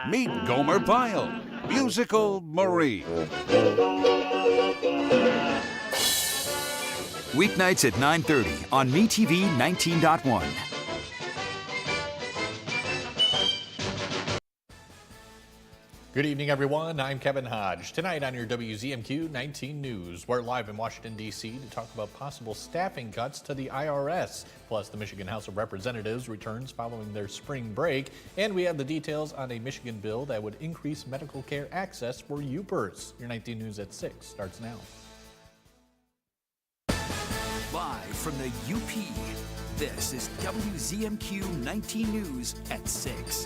Meet Gomer Pyle, Musical Marie. Weeknights at 9:30 on MeTV 19.1. Good evening, everyone. I'm Kevin Hodge. Tonight on your WZMQ 19 News, we're live in Washington, D.C. to talk about possible staffing cuts to the IRS. Plus, the Michigan House of Representatives returns following their spring break. And we have the details on a Michigan bill that would increase medical care access for Upers. Your 19 News at 6 starts now. Live from the UP, this is WZMQ 19 News at 6.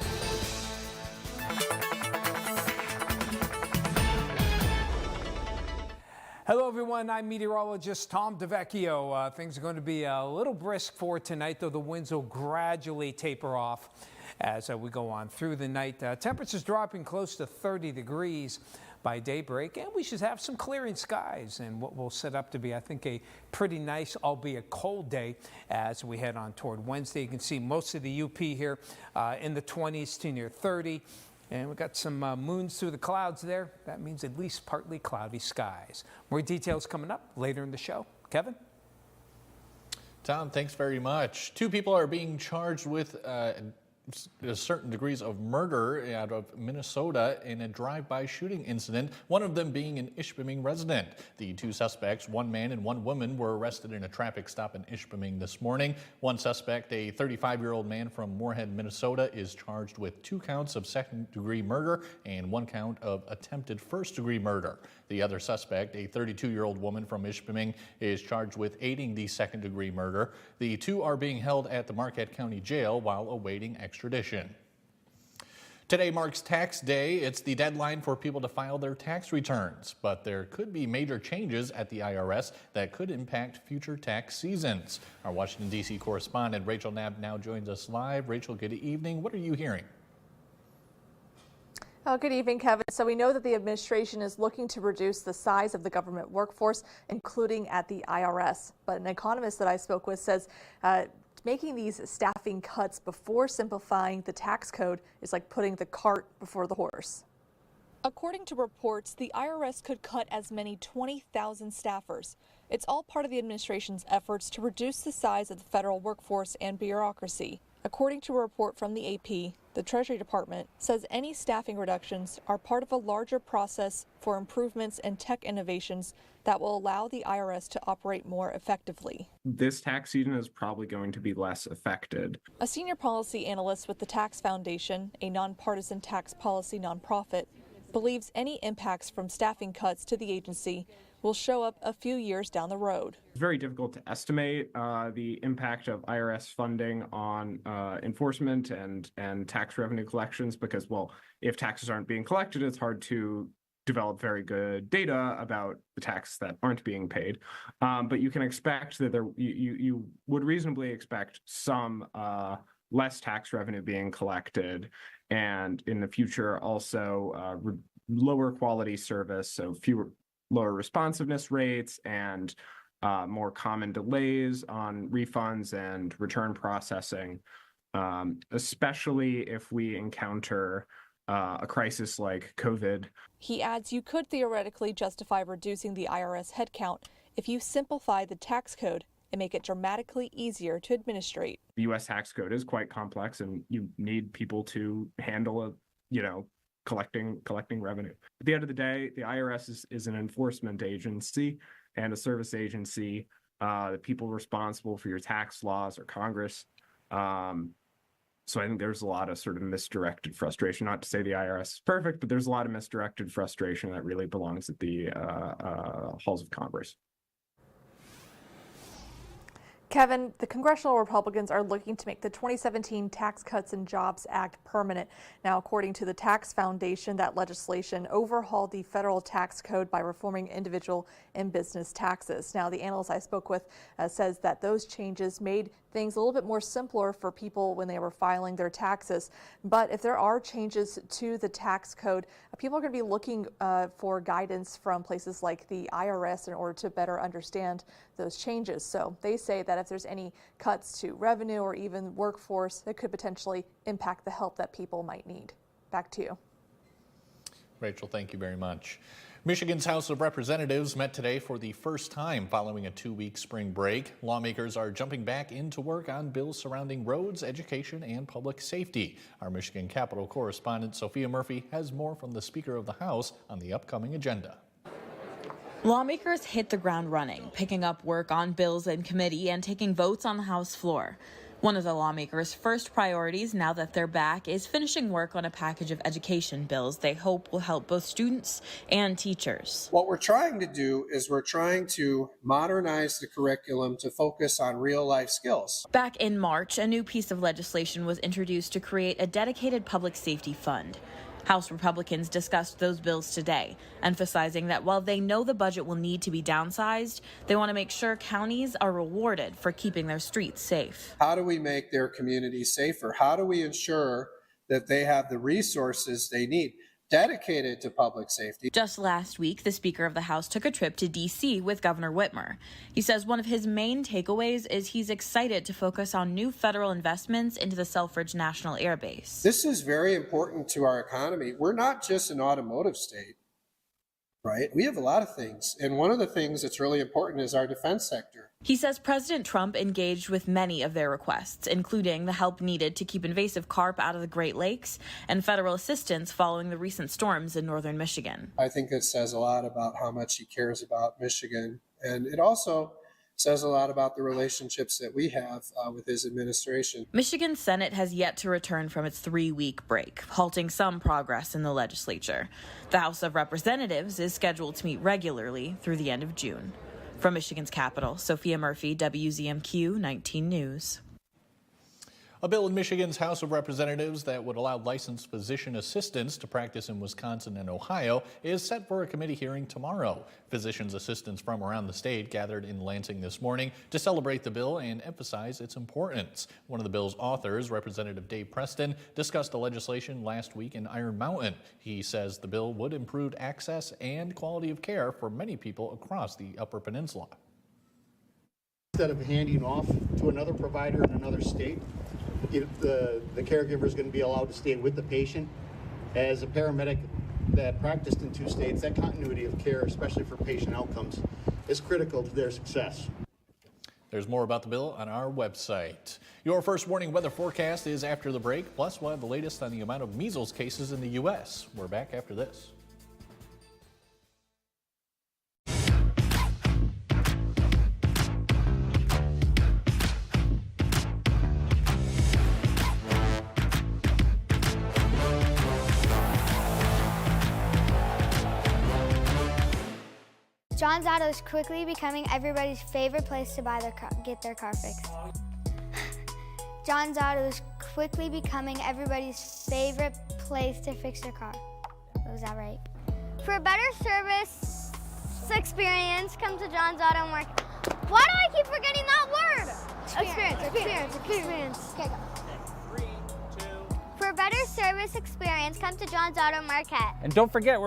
Hello, everyone. I'm meteorologist Tom DeVecchio. Things are going to be a little brisk for tonight, though the winds will gradually taper off as we go on through the night. Temperatures dropping close to 30 degrees by daybreak, and we should have some clearing skies and what will set up to be, I think, a pretty nice, albeit cold day as we head on toward Wednesday. You can see most of the UP here in the 20s to near 30. And we've got some moons through the clouds there. That means at least partly cloudy skies. More details coming up later in the show. Kevin? Tom, thanks very much. 2 people are being charged with certain degrees of murder out of Minnesota in a drive-by shooting incident, one of them being an Ishpeming resident. The 2 suspects, 1 man and 1 woman, were arrested in a traffic stop in Ishpeming this morning. One suspect, a 35-year-old man from Moorhead, Minnesota, is charged with 2 counts of second-degree murder and 1 count of attempted first-degree murder. The other suspect, a 32-year-old woman from Ishpeming, is charged with aiding the second-degree murder. The 2 are being held at the Marquette County Jail while awaiting extradition. Today marks tax day. It's the deadline for people to file their tax returns, but there could be major changes at the IRS that could impact future tax seasons. Our Washington, D.C. correspondent Rachel Knapp now joins us live. Rachel, good evening. What are you hearing? Oh, good evening, Kevin. So we know that the administration is looking to reduce the size of the government workforce, including at the IRS. But an economist that I spoke with says making these staffing cuts before simplifying the tax code is like putting the cart before the horse. According to reports, the IRS could cut as many 20,000 staffers. It's all part of the administration's efforts to reduce the size of the federal workforce and bureaucracy. According to a report from the AP, the Treasury Department says any staffing reductions are part of a larger process for improvements and tech innovations that will allow the IRS to operate more effectively. This tax season is probably going to be less affected. A senior policy analyst with the Tax Foundation, a nonpartisan tax policy nonprofit, believes any impacts from staffing cuts to the agency will show up a few years down the road. It's very difficult to estimate the impact of IRS funding on enforcement and tax revenue collections because, well, if taxes aren't being collected, it's hard to develop very good data about the taxes that aren't being paid. But you can expect that you would reasonably expect some less tax revenue being collected, and in the future also lower quality service, so lower responsiveness rates and more common delays on refunds and return processing, especially if we encounter a crisis like COVID. He adds you could theoretically justify reducing the IRS headcount if you simplify the tax code and make it dramatically easier to administrate. The U.S. tax code is quite complex, and you need people to handle collecting revenue. At the end of the day, the IRS is an enforcement agency and a service agency. The people responsible for your tax laws are Congress. So I think there's a lot of sort of misdirected frustration. Not to say the IRS is perfect, but there's a lot of misdirected frustration that really belongs at the halls of Congress. Kevin, the congressional Republicans are looking to make the 2017 Tax Cuts and Jobs Act permanent. Now, according to the Tax Foundation, that legislation overhauled the federal tax code by reforming individual and business taxes. Now, the analyst I spoke with says that those changes made things a little bit more simpler for people when they were filing their taxes. But if there are changes to the tax code, people are going to be looking for guidance from places like the IRS in order to better understand those changes. So they say that if there's any cuts to revenue or even workforce, it could potentially impact the help that people might need. Back to you. Rachel, thank you very much. Michigan's House of Representatives met today for the first time following a 2-week spring break. Lawmakers are jumping back into work on bills surrounding roads, education, and public safety. Our Michigan Capitol correspondent Sophia Murphy has more from the Speaker of the House on the upcoming agenda. Lawmakers hit the ground running, picking up work on bills in committee and taking votes on the House floor. One of the lawmakers' first priorities now that they're back is finishing work on a package of education bills they hope will help both students and teachers. What we're trying to do is we're trying to modernize the curriculum to focus on real-life skills. Back in March, a new piece of legislation was introduced to create a dedicated public safety fund. House Republicans discussed those bills today, emphasizing that while they know the budget will need to be downsized, they want to make sure counties are rewarded for keeping their streets safe. How do we make their communities safer? How do we ensure that they have the resources they need dedicated to public safety? Just last week, the Speaker of the House took a trip to D.C. with Governor Whitmer. He says one of his main takeaways is he's excited to focus on new federal investments into the Selfridge National Air Base. This is very important to our economy. We're not just an automotive state, right? We have a lot of things. And one of the things that's really important is our defense sector. He says President Trump engaged with many of their requests, including the help needed to keep invasive carp out of the Great Lakes and federal assistance following the recent storms in northern Michigan. I think it says a lot about how much he cares about Michigan. And it also says a lot about the relationships that we have with his administration. Michigan's Senate has yet to return from its 3-week break, halting some progress in the legislature. The House of Representatives is scheduled to meet regularly through the end of June. From Michigan's capital, Sophia Murphy, WZMQ 19 News. A bill in Michigan's House of Representatives that would allow licensed physician assistants to practice in Wisconsin and Ohio is set for a committee hearing tomorrow. Physicians assistants from around the state gathered in Lansing this morning to celebrate the bill and emphasize its importance. One of the bill's authors, Representative Dave Preston, discussed the legislation last week in Iron Mountain. He says the bill would improve access and quality of care for many people across the Upper Peninsula. Instead of handing off to another provider in another state, the caregiver is going to be allowed to stay with the patient. As a paramedic that practiced in 2 states, that continuity of care, especially for patient outcomes, is critical to their success. There's more about the bill on our website. Your first warning weather forecast is after the break, plus we'll have the latest on the amount of measles cases in the U.S. We're back after this. John's Auto is quickly becoming everybody's favorite place to get their car fixed. John's Auto is quickly becoming everybody's favorite place to fix their car. Was that right? For a better service experience, come to John's Auto Market. Why do I keep forgetting that word? Experience. Okay, go. 3, 2. For a better service experience, come to John's Auto Market. And don't forget,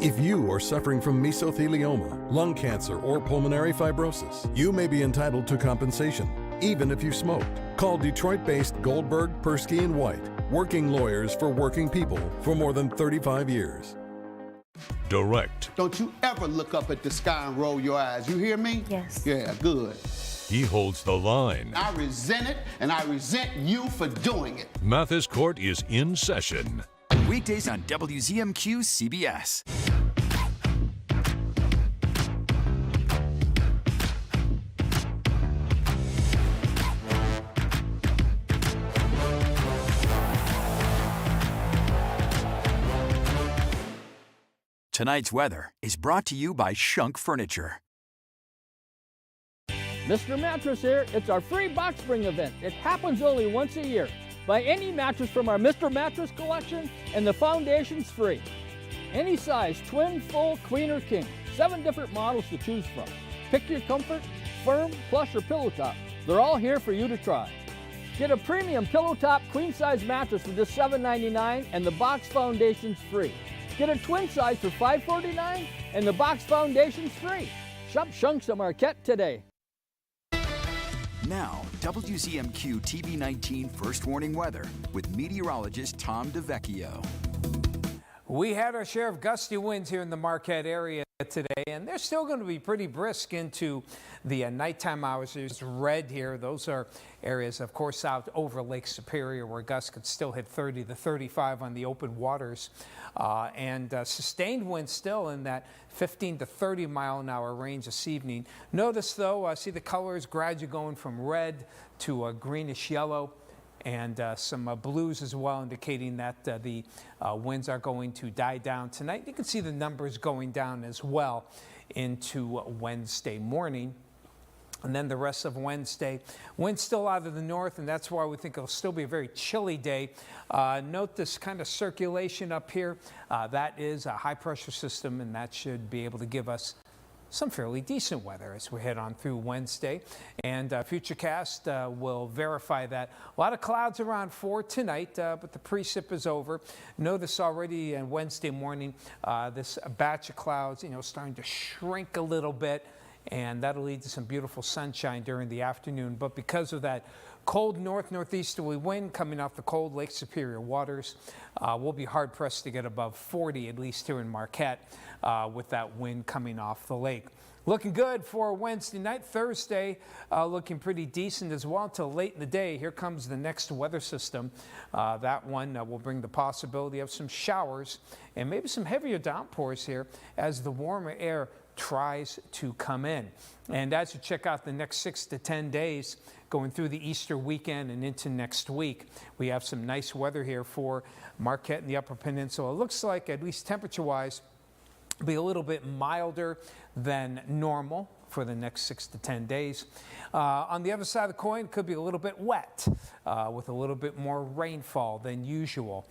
If you are suffering from mesothelioma, lung cancer, or pulmonary fibrosis, you may be entitled to compensation, even if you smoked. Call Detroit-based Goldberg, Persky & White, working lawyers for working people for more than 35 years. Direct. Don't you ever look up at the sky and roll your eyes. You hear me? Yes. Yeah, good. He holds the line. I resent it, and I resent you for doing it. Mathis Court is in session. Weekdays on WZMQ CBS. Tonight's weather is brought to you by Shunk Furniture. Mr. Mattress here. It's our free box spring event. It happens only once a year. Buy any mattress from our Mr. Mattress collection and the foundation's free. Any size, twin, full, queen, or king. 7 different models to choose from. Pick your comfort, firm, plush, or pillow top. They're all here for you to try. Get a premium pillow top queen size mattress for just $7.99 and the box foundation's free. Get a twin size for $5.49 and the box foundation's free. Shop Shunks at Marquette today. Now, WZMQ TV19 First Warning Weather with meteorologist Tom DeVecchio. We had our share of gusty winds here in the Marquette area today, and they're still going to be pretty brisk into the nighttime hours. There's red here. Those are areas, of course, out over Lake Superior where gusts could still hit 30 to 35 on the open waters. And sustained winds still in that 15 to 30 mile an hour range this evening. Notice, though, see the colors gradually going from red to greenish yellow, and some blues as well, indicating that the winds are going to die down tonight. You can see the numbers going down as well into Wednesday morning. And then the rest of Wednesday, winds still out of the north, and that's why we think it'll still be a very chilly day. Note this kind of circulation up here. That is a high-pressure system, and that should be able to give us some fairly decent weather as we head on through Wednesday. And Futurecast will verify that. A lot of clouds around for tonight, but the precip is over. Notice already on Wednesday morning, this batch of clouds, starting to shrink a little bit, and that'll lead to some beautiful sunshine during the afternoon. But because of that cold northeasterly wind coming off the cold Lake Superior waters, we'll be hard-pressed to get above 40, at least here in Marquette, with that wind coming off the lake. Looking good for Wednesday night. Thursday looking pretty decent as well until late in the day. Here comes the next weather system. That one will bring the possibility of some showers and maybe some heavier downpours here as the warmer air tries to come in. And as you check out the next 6 to 10 days, going through the Easter weekend and into next week, we have some nice weather here for Marquette and the Upper Peninsula. It looks like, at least temperature-wise, be a little bit milder than normal for the next 6 to 10 days. On the other side of the coin, it could be a little bit wet with a little bit more rainfall than usual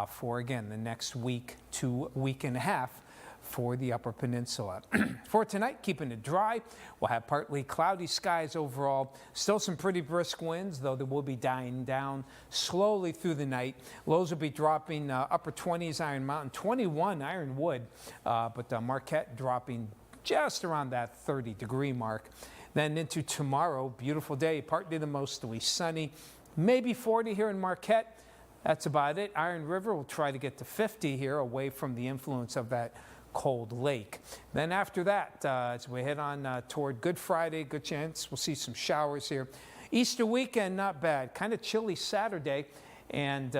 for, again, the next week to week and a half for the Upper Peninsula. For tonight, keeping it dry. We'll have partly cloudy skies overall. Still some pretty brisk winds, though they will be dying down slowly through the night. Lows will be dropping upper 20s Iron Mountain, 21 Ironwood, but Marquette dropping just around that 30-degree mark. Then into tomorrow, beautiful day, partly to mostly sunny, maybe 40 here in Marquette. That's about it. Iron River will try to get to 50 here, away from the influence of that cold lake. Then after that, as we head on toward Good Friday, good chance we'll see some showers here. Easter weekend, not bad. Kind of chilly Saturday, and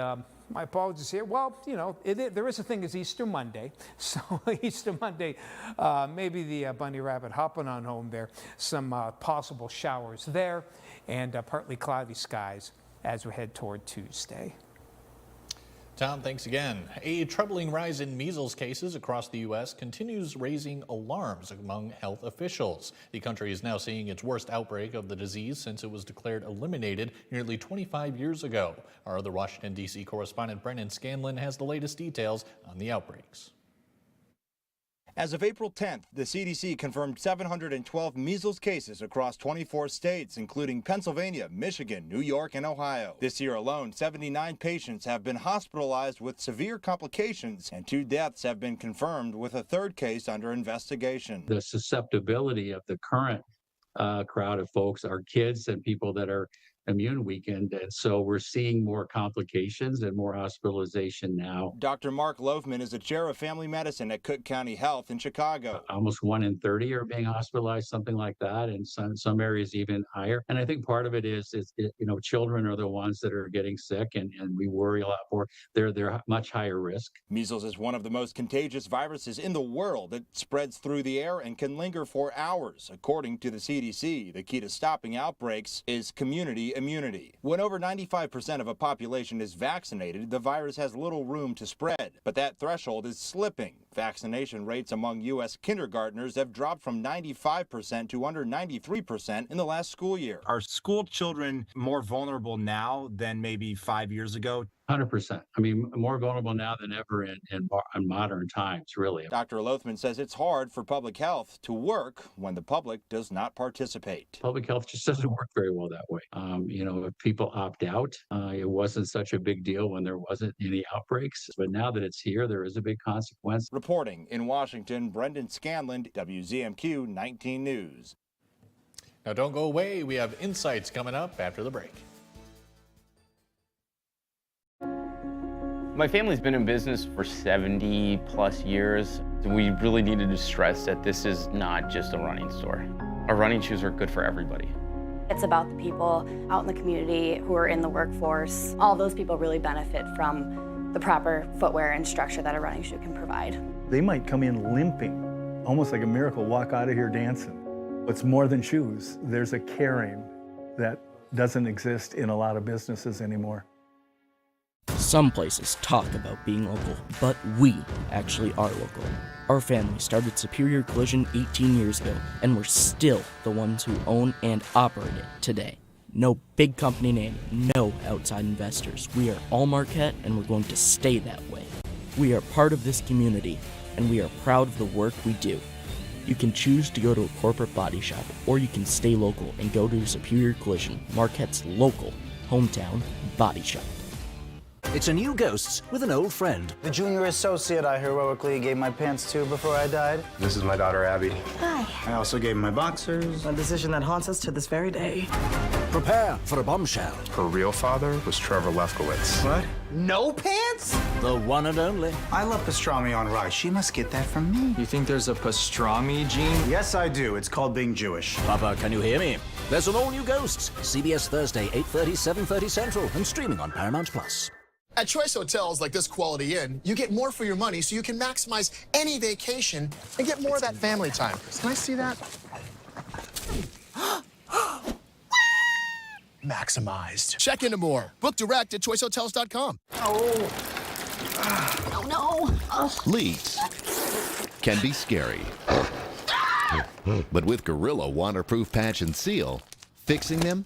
my apologies here. Well, there is a thing as Easter Monday. So Easter Monday, maybe the bunny rabbit hopping on home there. Some possible showers there, and partly cloudy skies as we head toward Tuesday. Tom, thanks again. A troubling rise in measles cases across the U.S. continues raising alarms among health officials. The country is now seeing its worst outbreak of the disease since it was declared eliminated nearly 25 years ago. Our other Washington, D.C. correspondent Brendan Scanlon has the latest details on the outbreaks. As of April 10th, the CDC confirmed 712 measles cases across 24 states, including Pennsylvania, Michigan, New York, and Ohio. This year alone, 79 patients have been hospitalized with severe complications, and 2 deaths have been confirmed, with a 3rd case under investigation. The susceptibility of the current crowd of folks are kids and people that are immune weakened, and so we're seeing more complications and more hospitalization now. Dr. Mark Loafman is the chair of family medicine at Cook County Health in Chicago. Almost 1 in 30 are being hospitalized, something like that, and some areas even higher. And I think part of it is children are the ones that are getting sick, and we worry a lot more. They're much higher risk. Measles is one of the most contagious viruses in the world. It spreads through the air and can linger for hours. According to the CDC, the key to stopping outbreaks is community immunity. When over 95% of a population is vaccinated, the virus has little room to spread. But that threshold is slipping. Vaccination rates among U.S. kindergartners have dropped from 95% to under 93% in the last school year. Are school children more vulnerable now than maybe 5 years ago? 100%. I mean, more vulnerable now than ever in modern times, really. Dr. Lothman says it's hard for public health to work when the public does not participate. Public health just doesn't work very well that way. If people opt out, it wasn't such a big deal when there wasn't any outbreaks. But now that it's here, there is a big consequence. Reporting in Washington, Brendan Scanlon, WZMQ 19 News. Now don't go away. We have insights coming up after the break. My family's been in business for 70 plus years. We really needed to stress that this is not just a running store. Our running shoes are good for everybody. It's about the people out in the community who are in the workforce. All those people really benefit from the proper footwear and structure that a running shoe can provide. They might come in limping, almost like a miracle, walk out of here dancing. It's more than shoes. There's a caring that doesn't exist in a lot of businesses anymore. Some places talk about being local, but we actually are local. Our family started Superior Collision 18 years ago, and we're still the ones who own and operate it today. No big company name, no outside investors. We are all Marquette, and we're going to stay that way. We are part of this community, and we are proud of the work we do. You can choose to go to a corporate body shop, or you can stay local and go to Superior Collision, Marquette's local hometown body shop. It's a new Ghosts with an old friend. The junior associate I heroically gave my pants to before I died. This is my daughter, Abby. Hi. I also gave him my boxers. A decision that haunts us to this very day. Prepare for a bombshell. Her real father was Trevor Lefkowitz. What? No pants? The one and only. I love pastrami on rice. She must get that from me. You think there's a pastrami gene? Yes, I do. It's called being Jewish. Papa, can you hear me? There's an all-new Ghosts. CBS Thursday, 8:30, 7:30 Central, and streaming on Paramount+. At Choice Hotels like this Quality Inn, you get more for your money so you can maximize any vacation and get more of that family time. Can I see that? Maximized. Check into more. Book direct at choicehotels.com. Oh no. Leaks can be scary. But with Gorilla Waterproof Patch and Seal, fixing them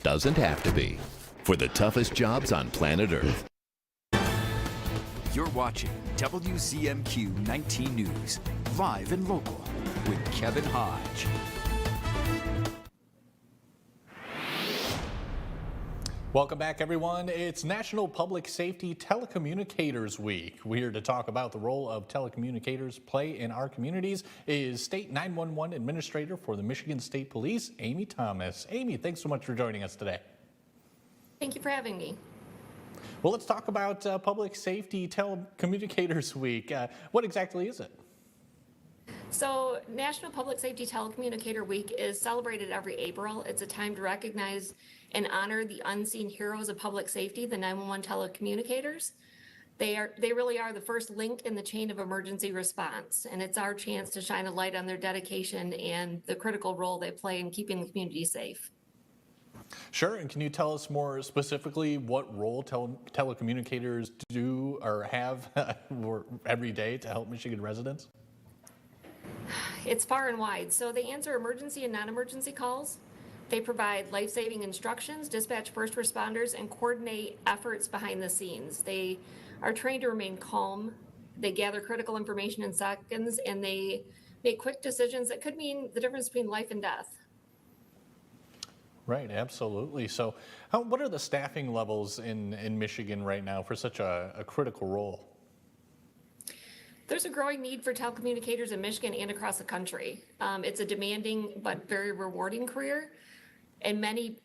doesn't have to be. For the toughest jobs on planet Earth. You're watching WZMQ 19 News, live and local, with Kevin Hodge. Welcome back, everyone. It's National Public Safety Telecommunicators Week. We're here to talk about the role of telecommunicators play in our communities is State 911 Administrator for the Michigan State Police, Amy Thomas. Amy, thanks so much for joining us today. Thank you for having me. Well, let's talk about Public Safety Telecommunicators Week. What exactly is it? So, National Public Safety Telecommunicator Week is celebrated every April. It's a time to recognize and honor the unseen heroes of public safety, the 911 telecommunicators. They really are the first link in the chain of emergency response, and it's our chance to shine a light on their dedication and the critical role they play in keeping the community safe. Sure, and can you tell us more specifically what role telecommunicators do or have every day to help Michigan residents? It's far and wide. So they answer emergency and non-emergency calls. They provide life-saving instructions, dispatch first responders, and coordinate efforts behind the scenes. They are trained to remain calm. They gather critical information in seconds, and they make quick decisions that could mean the difference between life and death. Right, absolutely. So what are the staffing levels in Michigan right now for such a critical role? There's a growing need for telecommunicators in Michigan and across the country. It's a demanding but very rewarding career, and many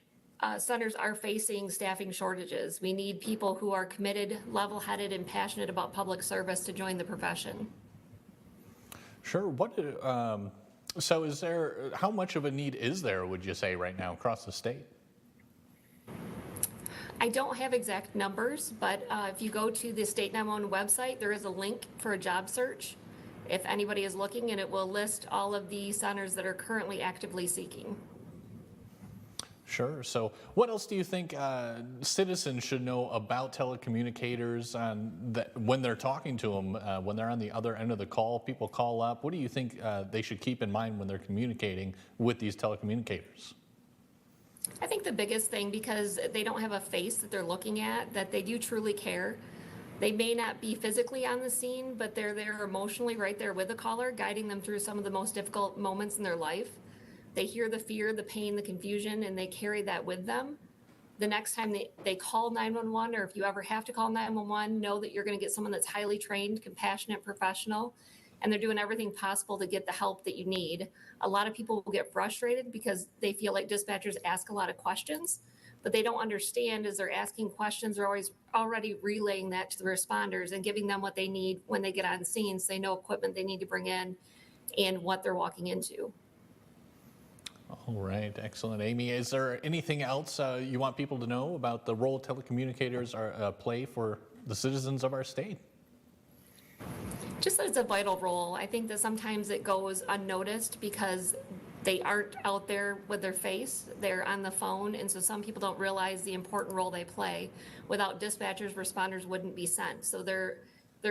centers are facing staffing shortages. We need people who are committed, level-headed, and passionate about public service to join the profession. Sure. So how much of a need is there, would you say, right now across the state? I don't have exact numbers, but if you go to the State 911 website, there is a link for a job search if anybody is looking, and it will list all of the centers that are currently actively seeking. Sure. So what else do you think citizens should know about telecommunicators when they're talking to them, when they're on the other end of the call, people call up? What do you think they should keep in mind when they're communicating with these telecommunicators? I think the biggest thing, because they don't have a face that they're looking at, that they do truly care. They may not be physically on the scene, but they're there emotionally right there with the caller, guiding them through some of the most difficult moments in their life. They hear the fear, the pain, the confusion, and they carry that with them. The next time they call 911, or if you ever have to call 911, know that you're going to get someone that's highly trained, compassionate, professional, and they're doing everything possible to get the help that you need. A lot of people will get frustrated because they feel like dispatchers ask a lot of questions, but they don't understand as they're asking questions, they're always already relaying that to the responders and giving them what they need when they get on scene, so they know equipment they need to bring in and what they're walking into. All right, excellent. Amy, is there anything else you want people to know about the role telecommunicators play for the citizens of our state? Just that it's a vital role. I think that sometimes it goes unnoticed because they aren't out there with their face. They're on the phone, and so some people don't realize the important role they play. Without dispatchers, responders wouldn't be sent. So they're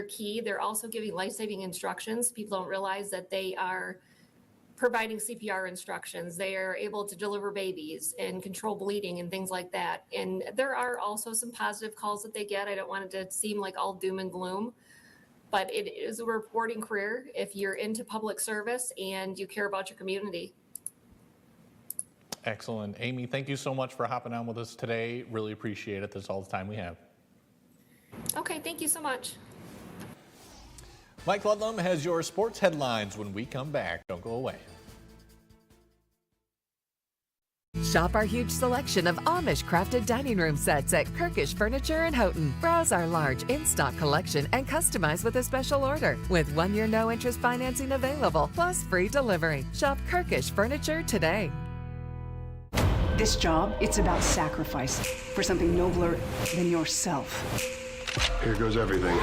key. They're also giving life-saving instructions. People don't realize that they are providing CPR instructions. They are able to deliver babies and control bleeding and things like that. And there are also some positive calls that they get. I don't want it to seem like all doom and gloom, but it is a rewarding career if you're into public service and you care about your community. Excellent. Amy, thank you so much for hopping on with us today. Really appreciate it. That's all the time we have. Okay, thank you so much. Mike Ludlam has your sports headlines when we come back. Don't go away. Shop our huge selection of Amish crafted dining room sets at Kirkish Furniture in Houghton. Browse our large in-stock collection and customize with a special order with 1-year no-interest financing available, plus free delivery. Shop Kirkish Furniture today. This job, it's about sacrifice for something nobler than yourself. Here goes everything.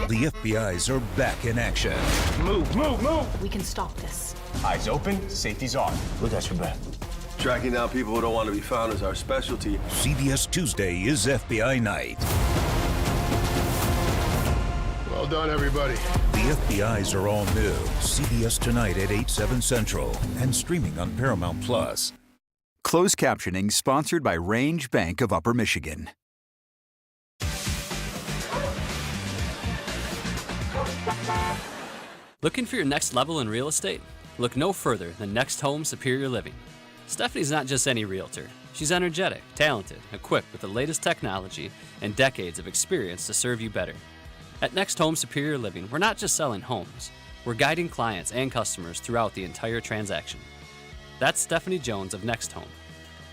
The FBI's are back in action. Move, move, move! We can stop this. Eyes open, safety's on. Look at your back. Tracking down people who don't want to be found is our specialty. CBS Tuesday is FBI night. Well done, everybody. The FBI's are all new. CBS tonight at 8/7 Central and streaming on Paramount Plus. Closed captioning sponsored by Range Bank of Upper Michigan. Looking for your next level in real estate? Look no further than Next Home Superior Living. Stephanie's not just any realtor. She's energetic, talented, equipped with the latest technology, and decades of experience to serve you better. At Next Home Superior Living, we're not just selling homes. We're guiding clients and customers throughout the entire transaction. That's Stephanie Jones of Next Home.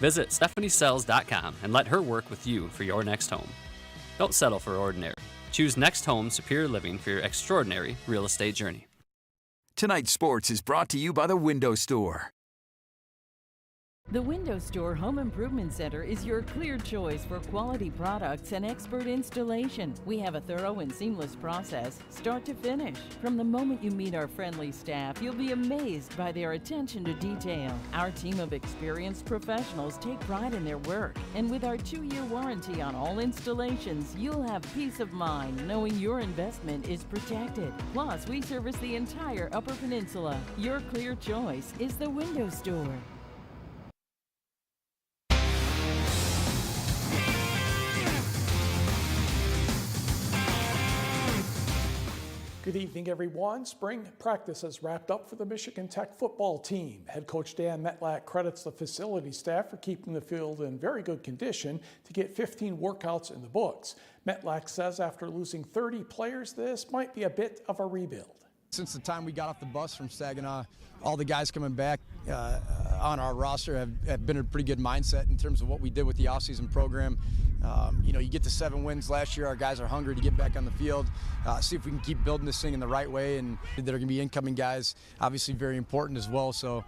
Visit stephaniesells.com and let her work with you for your next home. Don't settle for ordinary. Choose Next Home Superior Living for your extraordinary real estate journey. Tonight's sports is brought to you by the Window Store. The Window Store Home Improvement Center is your clear choice for quality products and expert installation. We have a thorough and seamless process, start to finish. From the moment you meet our friendly staff, you'll be amazed by their attention to detail. Our team of experienced professionals take pride in their work. And with our 2-year warranty on all installations, you'll have peace of mind knowing your investment is protected. Plus, we service the entire Upper Peninsula. Your clear choice is the Window Store. Good evening, everyone. Spring practice has wrapped up for the Michigan Tech football team. Head coach Dan Metlack credits the facility staff for keeping the field in very good condition to get 15 workouts in the books. Metlack says after losing 30 players, this might be a bit of a rebuild. Since the time we got off the bus from Saginaw, all the guys coming back on our roster have been a pretty good mindset in terms of what we did with the offseason program. You get to 7 wins last year. Our guys are hungry to get back on the field, see if we can keep building this thing in the right way. And there are going to be incoming guys, obviously very important as well. So,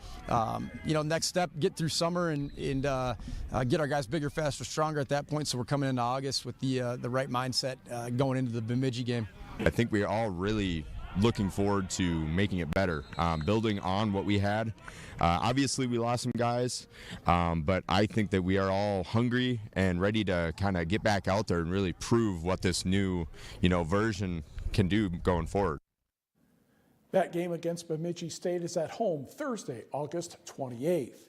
next step, get through summer and get our guys bigger, faster, stronger at that point. So we're coming into August with the right mindset going into the Bemidji game. I think we're all really looking forward to making it better, building on what we had. Obviously, we lost some guys, but I think that we are all hungry and ready to kind of get back out there and really prove what this new, version can do going forward. That game against Bemidji State is at home Thursday, August 28th.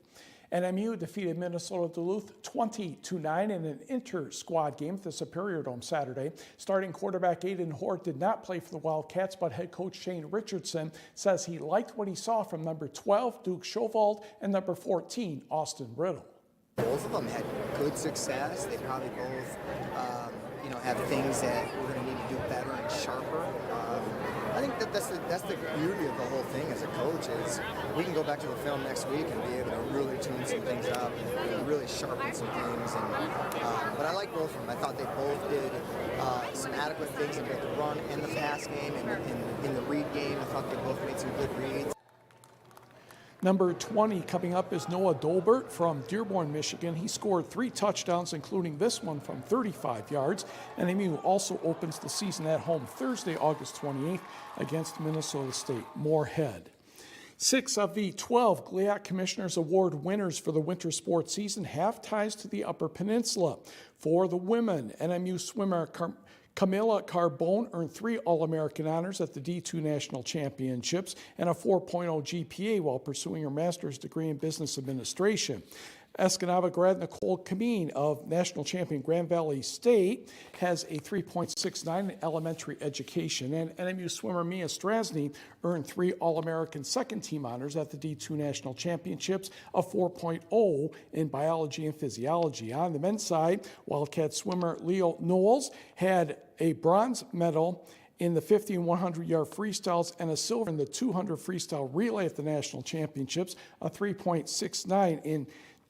NMU defeated Minnesota Duluth 20-9 in an inter-squad game at the Superior Dome Saturday. Starting quarterback Aiden Hort did not play for the Wildcats, but head coach Shane Richardson says he liked what he saw from number 12, Duke Schovald, and number 14, Austin Riddle. Both of them had good success. They probably both have things that we're going to need to do better and sharper. I think that's the beauty of the whole thing as a coach is we can go back to the film next week and be able to really tune some things up and really sharpen some things. But I like both of them. I thought they both did some adequate things in both the run and the pass game and in the read game. I thought they both made some good reads. Number 20 coming up is Noah Dolbert from Dearborn, Michigan. He scored 3 touchdowns, including this one from 35 yards. NMU also opens the season at home Thursday, August 28th against Minnesota State Moorhead. 6 of the 12 GLIAC Commissioners Award winners for the winter sports season have ties to the Upper Peninsula. For the women, NMU swimmer Camila Carbone earned 3 All-American honors at the D2 National Championships and a 4.0 GPA while pursuing her master's degree in business administration. Escanaba grad Nicole Kameen of national champion Grand Valley State has a 3.69 in elementary education, and NMU swimmer Mia Strasny earned 3 All-American second-team honors at the D2 National Championships, a 4.0 in biology and physiology. On the men's side, Wildcat swimmer Leo Knowles had a bronze medal in the 50 and 100-yard freestyles and a silver in the 200 freestyle relay at the national championships, a 3.69 in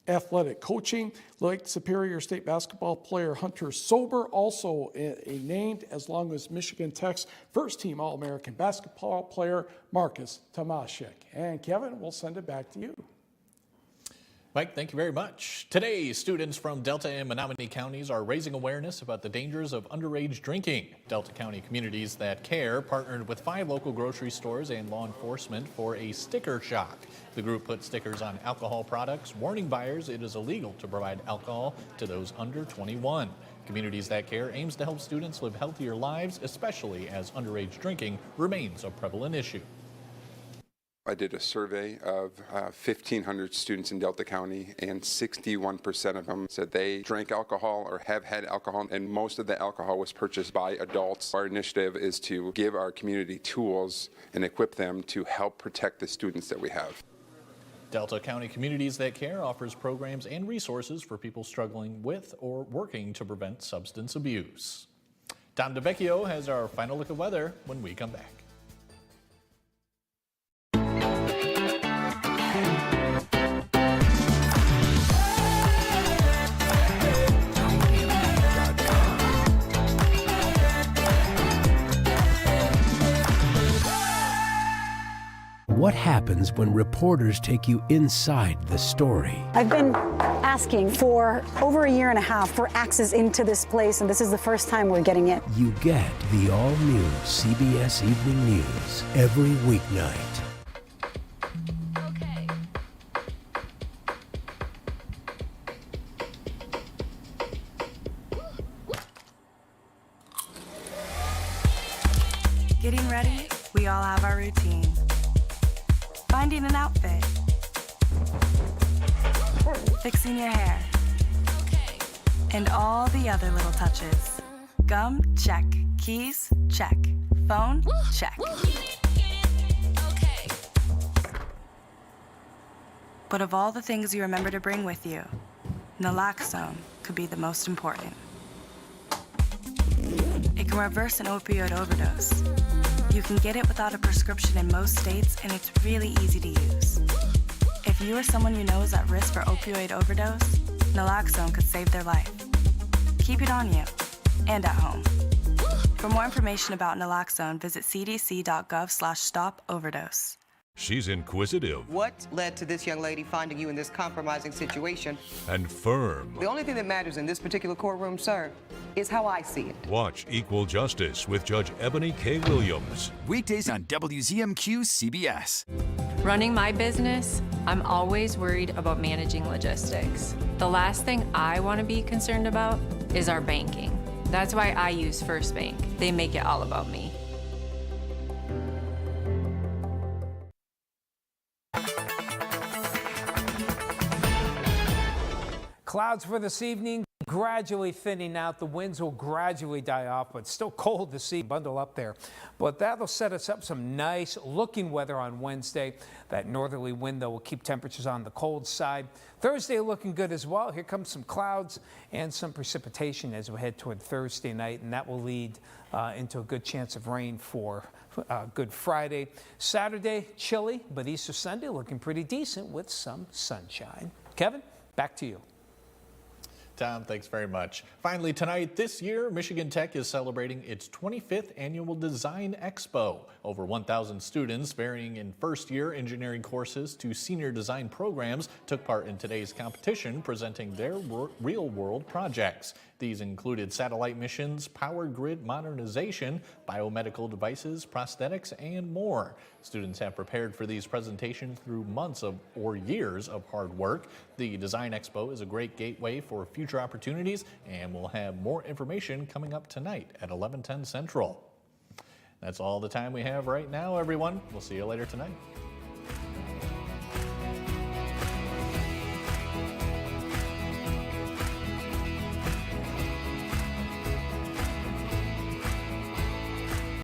athletic coaching. Lake Superior State basketball player Hunter Sober also named, as long as Michigan Tech's first-team All-American basketball player Marcus Tomaszek. And Kevin, we'll send it back to you. Mike, thank you very much. Today, students from Delta and Menominee counties are raising awareness about the dangers of underage drinking. Delta County Communities That Care partnered with 5 local grocery stores and law enforcement for a sticker shock. The group put stickers on alcohol products, warning buyers it is illegal to provide alcohol to those under 21. Communities That Care aims to help students live healthier lives, especially as underage drinking remains a prevalent issue. I did a survey of 1,500 students in Delta County, and 61% of them said they drank alcohol or have had alcohol, and most of the alcohol was purchased by adults. Our initiative is to give our community tools and equip them to help protect the students that we have. Delta County Communities That Care offers programs and resources for people struggling with or working to prevent substance abuse. Tom DeVecchio has our final look at weather when we come back. What happens when reporters take you inside the story? I've been asking for over a year and a half for access into this place, and this is the first time we're getting it. You get the all-new CBS Evening News every weeknight. Getting ready, we all have our routine. Finding an outfit. Fixing your hair. And all the other little touches. Gum, check. Keys, check. Phone, check. But of all the things you remember to bring with you, naloxone could be the most important. It can reverse an opioid overdose. You can get it without a prescription in most states, and it's really easy to use. If you or someone you know is at risk for opioid overdose, naloxone could save their life. Keep it on you and at home. For more information about naloxone, visit cdc.gov/stop-overdose. She's inquisitive. What led to this young lady finding you in this compromising situation? And firm. The only thing that matters in this particular courtroom, sir, is how I see it. Watch Equal Justice with Judge Ebony K. Williams. Weekdays on WZMQ CBS. Running my business, I'm always worried about managing logistics. The last thing I want to be concerned about is our banking. That's why I use First Bank. They make it all about me. Clouds for this evening, gradually thinning out. The winds will gradually die off, but still cold to see. Bundle up there. But that'll set us up some nice looking weather on Wednesday. That northerly wind, though, will keep temperatures on the cold side. Thursday looking good as well. Here comes some clouds and some precipitation as we head toward Thursday night, and that will lead into a good chance of rain for Good Friday. Saturday, chilly, but Easter Sunday looking pretty decent with some sunshine. Kevin, back to you. Tom, thanks very much. Finally tonight, this year, Michigan Tech is celebrating its 25th annual Design Expo. Over 1,000 students, varying in first-year engineering courses to senior design programs, took part in today's competition, presenting their real-world projects. These included satellite missions, power grid modernization, biomedical devices, prosthetics, and more. Students have prepared for these presentations through months or years of hard work. The Design Expo is a great gateway for future opportunities, and we'll have more information coming up tonight at 11:10 Central. That's all the time we have right now, everyone. We'll see you later tonight.